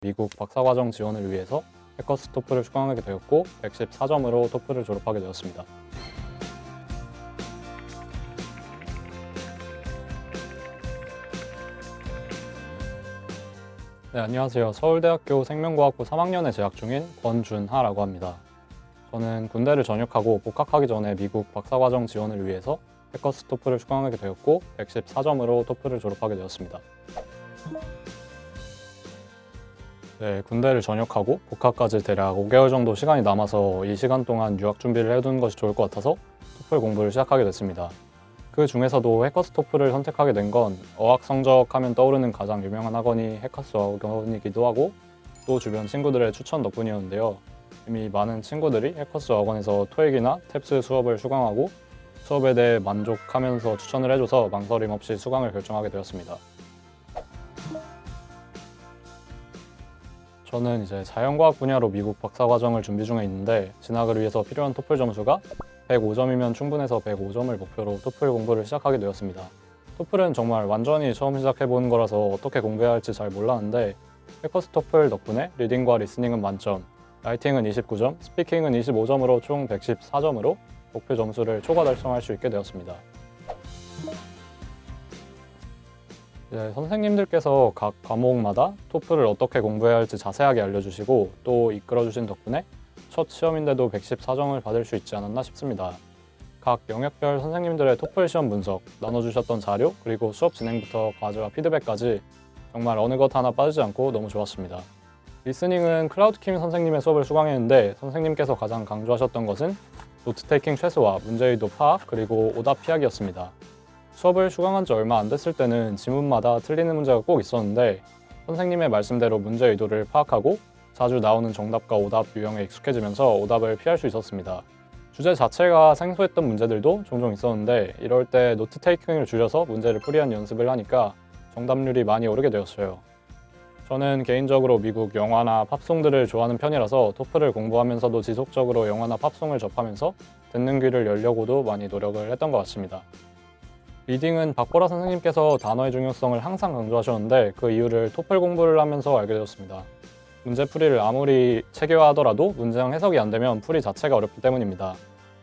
미국 박사과정 지원을 위해서 해커스 토플을 수강하게 되었고 114점으로 토플을 졸업하게 되었습니다. 네, 안녕하세요. 서울대학교 생명과학부 3학년에 재학 중인 권준하라고 합니다. 저는 군대를 전역하고 복학하기 전에 미국 박사과정 지원을 위해서 해커스 토플을 수강하게 되었고 114점으로 토플을 졸업하게 되었습니다. 네, 군대를 전역하고 복학까지 대략 5개월 정도 시간이 남아서 이 시간 동안 유학 준비를 해두는 것이 좋을 것 같아서 토플 공부를 시작하게 됐습니다. 그 중에서도 해커스 토플을 선택하게 된 건 어학 성적 하면 떠오르는 가장 유명한 학원이 해커스 학원이기도 하고 또 주변 친구들의 추천 덕분이었는데요. 이미 많은 친구들이 해커스 학원에서 토익이나 탭스 수업을 수강하고 수업에 대해 만족하면서 추천을 해줘서 망설임 없이 수강을 결정하게 되었습니다. 저는 이제 자연과학 분야로 미국 박사과정을 준비 중에 있는데 진학을 위해서 필요한 토플 점수가 105점이면 충분해서 105점을 목표로 토플 공부를 시작하게 되었습니다. 토플은 정말 완전히 처음 시작해보는 거라서 어떻게 공부해야 할지 잘 몰랐는데 해커스 토플 덕분에 리딩과 리스닝은 만점, 라이팅은 29점, 스피킹은 25점으로 총 114점으로 목표 점수를 초과 달성할 수 있게 되었습니다. 선생님들께서 각 과목마다 토플을 어떻게 공부해야 할지 자세하게 알려주시고 또 이끌어주신 덕분에 첫 시험인데도 114점을 받을 수 있지 않았나 싶습니다. 각 영역별 선생님들의 토플 시험 분석, 나눠주셨던 자료, 그리고 수업 진행부터 과제와 피드백까지 정말 어느 것 하나 빠지지 않고 너무 좋았습니다. 리스닝은 클라우드킴 선생님의 수업을 수강했는데 선생님께서 가장 강조하셨던 것은 노트 테이킹 최소화, 문제의도 파악, 그리고 오답 피하기였습니다. 수업을 수강한 지 얼마 안 됐을 때는 지문마다 틀리는 문제가 꼭 있었는데 선생님의 말씀대로 문제 의도를 파악하고 자주 나오는 정답과 오답 유형에 익숙해지면서 오답을 피할 수 있었습니다. 주제 자체가 생소했던 문제들도 종종 있었는데 이럴 때 노트 테이킹을 줄여서 문제를 풀이한 연습을 하니까 정답률이 많이 오르게 되었어요. 저는 개인적으로 미국 영화나 팝송들을 좋아하는 편이라서 토플을 공부하면서도 지속적으로 영화나 팝송을 접하면서 듣는 귀를 열려고도 많이 노력을 했던 것 같습니다. 리딩은 박보라 선생님께서 단어의 중요성을 항상 강조하셨는데 그 이유를 토플 공부를 하면서 알게 되었습니다. 문제풀이를 아무리 체계화하더라도 문제형 해석이 안 되면 풀이 자체가 어렵기 때문입니다.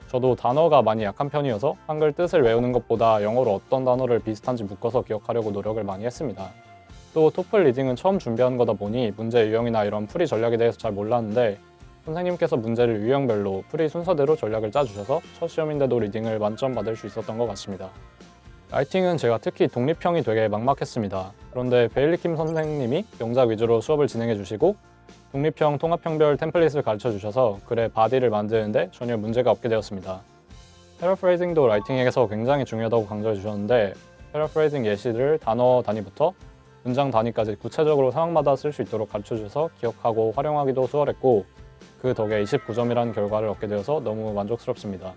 저도 단어가 많이 약한 편이어서 한글 뜻을 외우는 것보다 영어로 어떤 단어를 비슷한지 묶어서 기억하려고 노력을 많이 했습니다. 또 토플 리딩은 처음 준비하는 거다 보니 문제 유형이나 이런 풀이 전략에 대해서 잘 몰랐는데 선생님께서 문제를 유형별로 풀이 순서대로 전략을 짜주셔서 첫 시험인데도 리딩을 만점 받을 수 있었던 것 같습니다. 라이팅은 제가 특히 독립형이 되게 막막했습니다. 그런데 베일리킴 선생님이 영작 위주로 수업을 진행해 주시고 독립형, 통합형별 템플릿을 가르쳐 주셔서 글의 바디를 만드는데 전혀 문제가 없게 되었습니다. 패러프레이징도 라이팅에서 굉장히 중요하다고 강조해 주셨는데 패러프레이징 예시를 단어 단위부터 문장 단위까지 구체적으로 상황마다 쓸 수 있도록 가르쳐 주셔서 기억하고 활용하기도 수월했고 그 덕에 29점이라는 결과를 얻게 되어서 너무 만족스럽습니다.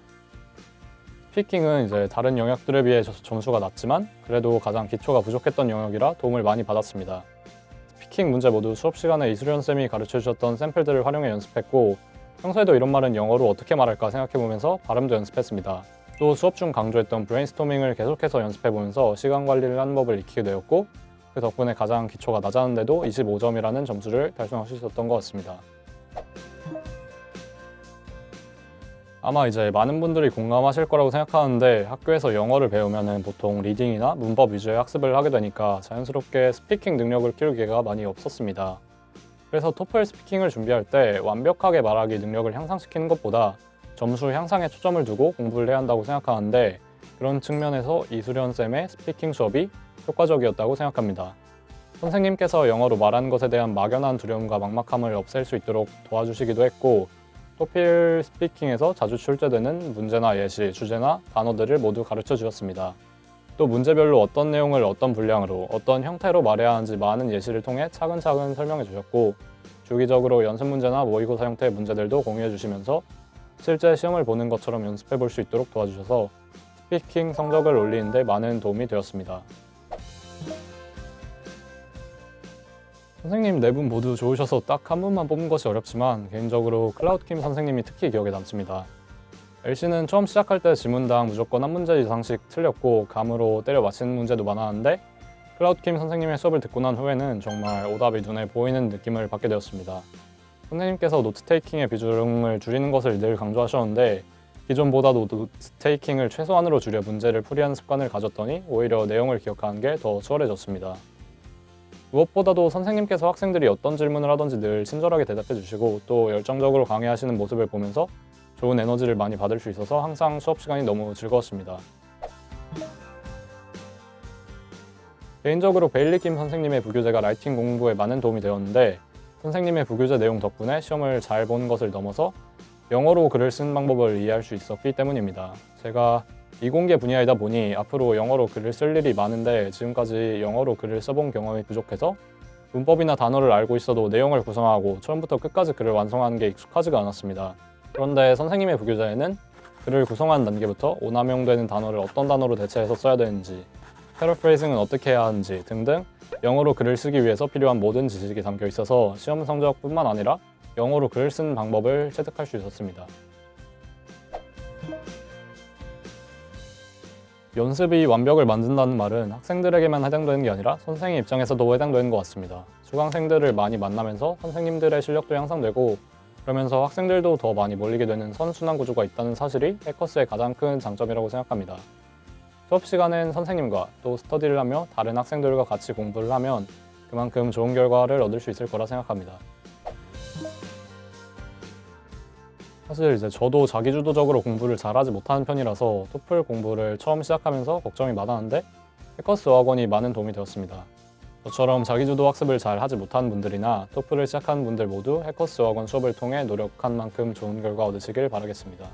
스피킹은 이제 다른 영역들에 비해 점수가 낮지만 그래도 가장 기초가 부족했던 영역이라 도움을 많이 받았습니다. 스피킹 문제 모두 수업 시간에 이수련 쌤이 가르쳐 주셨던 샘플들을 활용해 연습했고 평소에도 이런 말은 영어로 어떻게 말할까 생각해보면서 발음도 연습했습니다. 또 수업 중 강조했던 브레인스토밍을 계속해서 연습해보면서 시간 관리를 하는 법을 익히게 되었고 그 덕분에 가장 기초가 낮았는데도 25점이라는 점수를 달성할 수 있었던 것 같습니다. 아마 이제 많은 분들이 공감하실 거라고 생각하는데 학교에서 영어를 배우면 보통 리딩이나 문법 위주의 학습을 하게 되니까 자연스럽게 스피킹 능력을 키울 기회가 많이 없었습니다. 그래서 토플 스피킹을 준비할 때 완벽하게 말하기 능력을 향상시키는 것보다 점수 향상에 초점을 두고 공부를 해야 한다고 생각하는데 그런 측면에서 이수련 쌤의 스피킹 수업이 효과적이었다고 생각합니다. 선생님께서 영어로 말하는 것에 대한 막연한 두려움과 막막함을 없앨 수 있도록 도와주시기도 했고 토플 스피킹에서 자주 출제되는 문제나 예시, 주제나 단어들을 모두 가르쳐 주셨습니다. 또 문제별로 어떤 내용을 어떤 분량으로, 어떤 형태로 말해야 하는지 많은 예시를 통해 차근차근 설명해 주셨고 주기적으로 연습 문제나 모의고사 형태의 문제들도 공유해 주시면서 실제 시험을 보는 것처럼 연습해 볼 수 있도록 도와주셔서 스피킹 성적을 올리는 데 많은 도움이 되었습니다. 선생님 네 분 모두 좋으셔서 딱 한 분만 뽑는 것이 어렵지만 개인적으로 클라우드킴 선생님이 특히 기억에 남습니다. LC는 처음 시작할 때 지문당 무조건 한 문제 이상씩 틀렸고 감으로 때려 맞히는 문제도 많았는데 클라우드킴 선생님의 수업을 듣고 난 후에는 정말 오답이 눈에 보이는 느낌을 받게 되었습니다. 선생님께서 노트 테이킹의 비중을 줄이는 것을 늘 강조하셨는데 기존보다도 노트 테이킹을 최소한으로 줄여 문제를 풀이하는 습관을 가졌더니 오히려 내용을 기억하는 게 더 수월해졌습니다. 무엇보다도 선생님께서 학생들이 어떤 질문을 하던지 늘 친절하게 대답해 주시고 또 열정적으로 강의하시는 모습을 보면서 좋은 에너지를 많이 받을 수 있어서 항상 수업 시간이 너무 즐거웠습니다. 개인적으로 베일리 김 선생님의 부교재가 라이팅 공부에 많은 도움이 되었는데 선생님의 부교재 내용 덕분에 시험을 잘 본 것을 넘어서 영어로 글을 쓰는 방법을 이해할 수 있었기 때문입니다. 제가 이공계 분야이다 보니 앞으로 영어로 글을 쓸 일이 많은데 지금까지 영어로 글을 써본 경험이 부족해서 문법이나 단어를 알고 있어도 내용을 구성하고 처음부터 끝까지 글을 완성하는 게 익숙하지가 않았습니다. 그런데 선생님의 부교재에는 글을 구성하는 단계부터 오남용되는 단어를 어떤 단어로 대체해서 써야 되는지, 패러프레이징은 어떻게 해야 하는지 등등 영어로 글을 쓰기 위해서 필요한 모든 지식이 담겨 있어서 시험 성적뿐만 아니라 영어로 글을 쓰는 방법을 체득할 수 있었습니다. 연습이 완벽을 만든다는 말은 학생들에게만 해당되는 게 아니라 선생님 입장에서도 해당되는 것 같습니다. 수강생들을 많이 만나면서 선생님들의 실력도 향상되고 그러면서 학생들도 더 많이 몰리게 되는 선순환 구조가 있다는 사실이 해커스의 가장 큰 장점이라고 생각합니다. 수업 시간엔 선생님과 또 스터디를 하며 다른 학생들과 같이 공부를 하면 그만큼 좋은 결과를 얻을 수 있을 거라 생각합니다. 사실 이제 저도 자기주도적으로 공부를 잘하지 못하는 편이라서 토플 공부를 처음 시작하면서 걱정이 많았는데 해커스 어학원이 많은 도움이 되었습니다. 저처럼 자기주도 학습을 잘 하지 못하는 분들이나 토플을 시작하는 분들 모두 해커스 어학원 수업을 통해 노력한 만큼 좋은 결과 얻으시길 바라겠습니다.